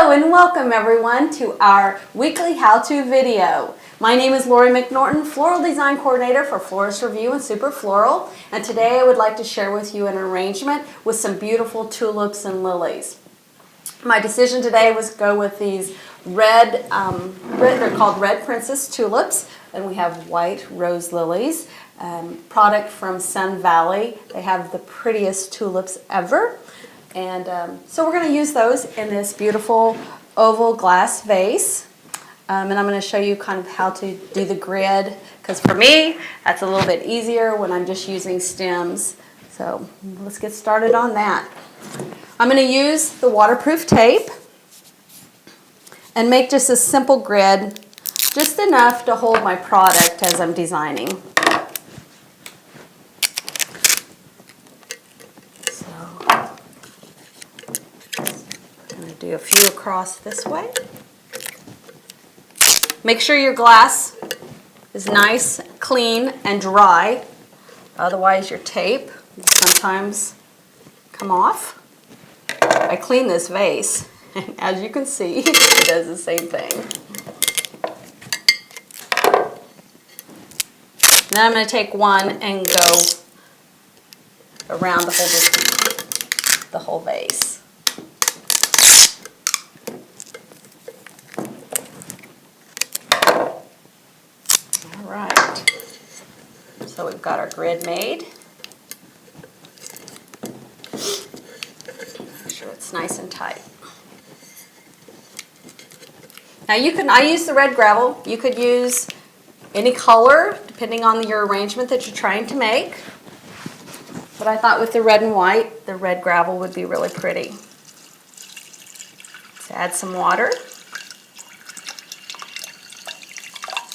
Hello and welcome everyone to our weekly how-to video. My name is Lori McNorton, Floral Design Coordinator for Florist Review and Super Floral, and today I would like to share with you an arrangement with some beautiful tulips and lilies. My decision today was to go with these they're called Red Princess tulips, and we have white rose lilies, product from Sun Valley. They have the prettiest tulips ever. And so we're going to use those in this beautiful oval glass vase. And I'm going to show you kind of how to do the grid, because for me, that's a little bit easier when I'm just using stems. So let's get started on that. I'm going to use the waterproof tape and make just a simple grid, just enough to hold my product as I'm designing. Do a few across this way. Make sure your glass is nice, clean, and dry. Otherwise your tape will sometimes come off. I clean this vase, and as you can see, it does the same thing. Then I'm going to take one and go around the whole vase. Right, so we've got our grid made. Make sure it's nice and tight. Now I use the red gravel. You could use any color depending on your arrangement that you're trying to make. But I thought with the red and white, the red gravel would be really pretty. Let's add some water.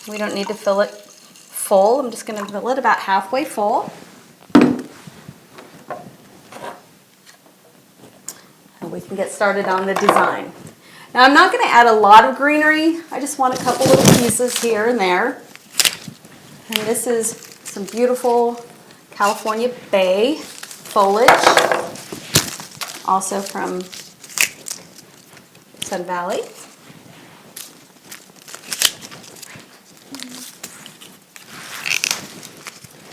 We don't need to fill it full. I'm just going to fill it about halfway full. And we can get started on the design. Now I'm not going to add a lot of greenery. I just want a couple little pieces here and there. And this is some beautiful California bay foliage, also from Sun Valley.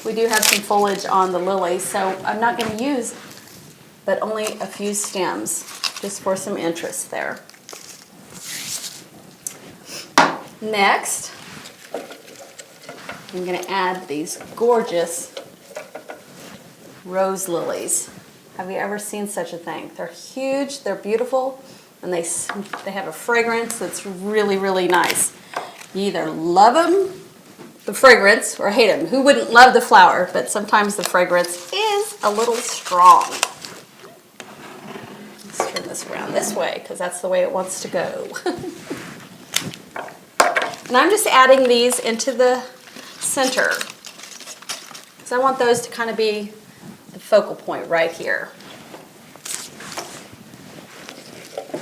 We do have some foliage on the lilies, so I'm not going to use but only a few stems, just for some interest there. Next, I'm going to add these gorgeous rose lilies. Have you ever seen such a thing? They're huge, they're beautiful, and they have a fragrance that's really, really nice. You either love them, the fragrance, or hate them. Who wouldn't love the flower? But sometimes the fragrance is a little strong. Let's turn this around this way, because that's the way it wants to go. And I'm just adding these into the center, because I want those to kind of be the focal point right here.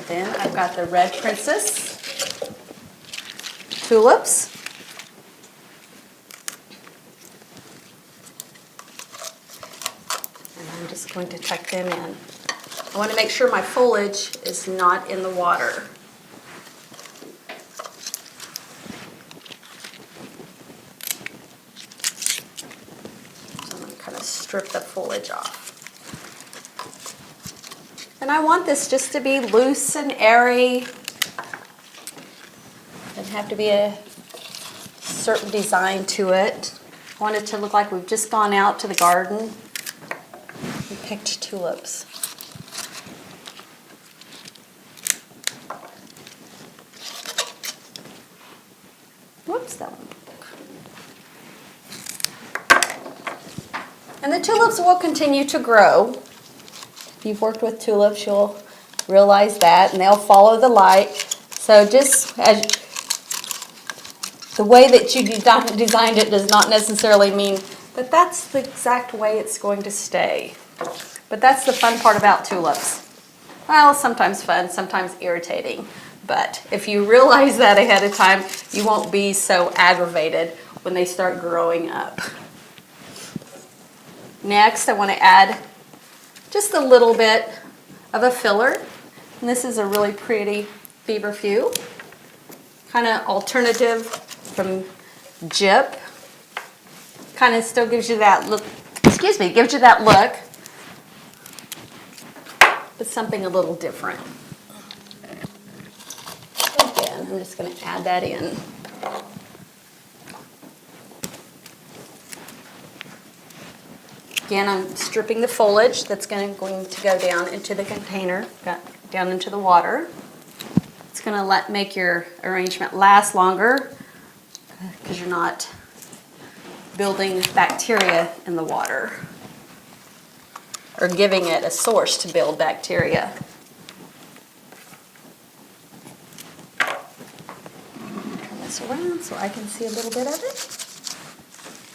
Then I've got the Red Princess tulips. I'm just going to tuck them in. I want to make sure my foliage is not in the water. So I'm going to kind of strip the foliage off. And I want this just to be loose and airy. Doesn't have to be a certain design to it. I want it to look like we've just gone out to the garden. We picked tulips. Whoops, that one. And the tulips will continue to grow. If you've worked with tulips, you'll realize that, and they'll follow the light. So just as the way that you designed it does not necessarily mean that that's the exact way it's going to stay. But that's the fun part about tulips. Well, sometimes fun, sometimes irritating. But if you realize that ahead of time, you won't be so aggravated when they start growing up. Next, I want to add just a little bit of a filler. And this is a really pretty feverfew, kind of alternative from Jip. Kind of still gives you that look, excuse me, gives you that look, but something a little different. Again, I'm just going to add that in. Again, I'm stripping the foliage that's going to go down into the container, down into the water. It's going to make your arrangement last longer because you're not building bacteria in the water or giving it a source to build bacteria. Turn this around so I can see a little bit of it.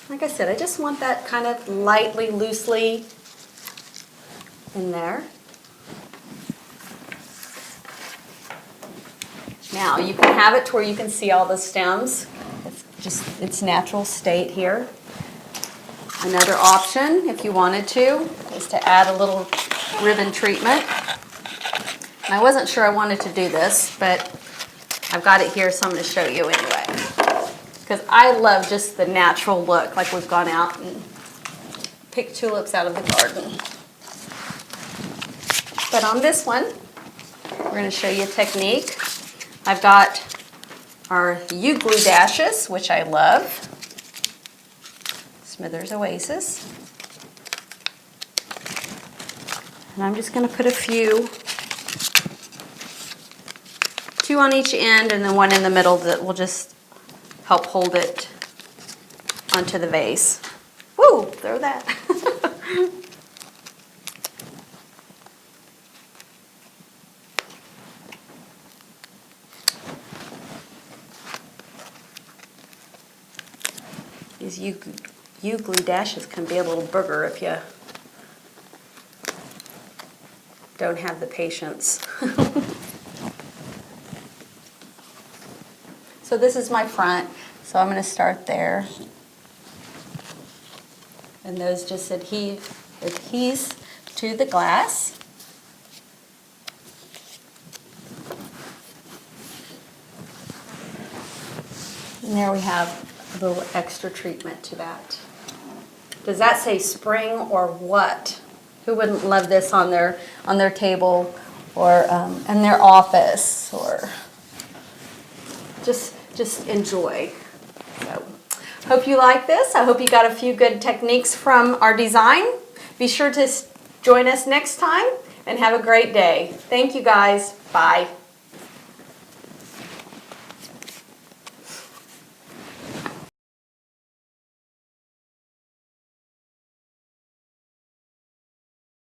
Like I said, I just want that kind of lightly, loosely in there. Now, you can have it to where you can see all the stems. It's just its natural state here. Another option, if you wanted to, is to add a little ribbon treatment. And I wasn't sure I wanted to do this, but I've got it here, so I'm going to show you anyway. Because I love just the natural look, like we've gone out and picked tulips out of the garden. But on this one, we're going to show you a technique. I've got our U-glue dashes, which I love. Smithers Oasis. And I'm just going to put a few, 2 on each end and then 1 in the middle that will just help hold it onto the vase. Woo, throw that. These U-glue dashes can be a little booger if you don't have the patience. So this is my front, so I'm going to start there. And those just adheres to the glass. And there we have a little extra treatment to that. Does that say spring or what? Who wouldn't love this on their table or in their office, or just enjoy. So, hope you like this. I hope you got a few good techniques from our design. Be sure to join us next time and have a great day. Thank you guys. Bye.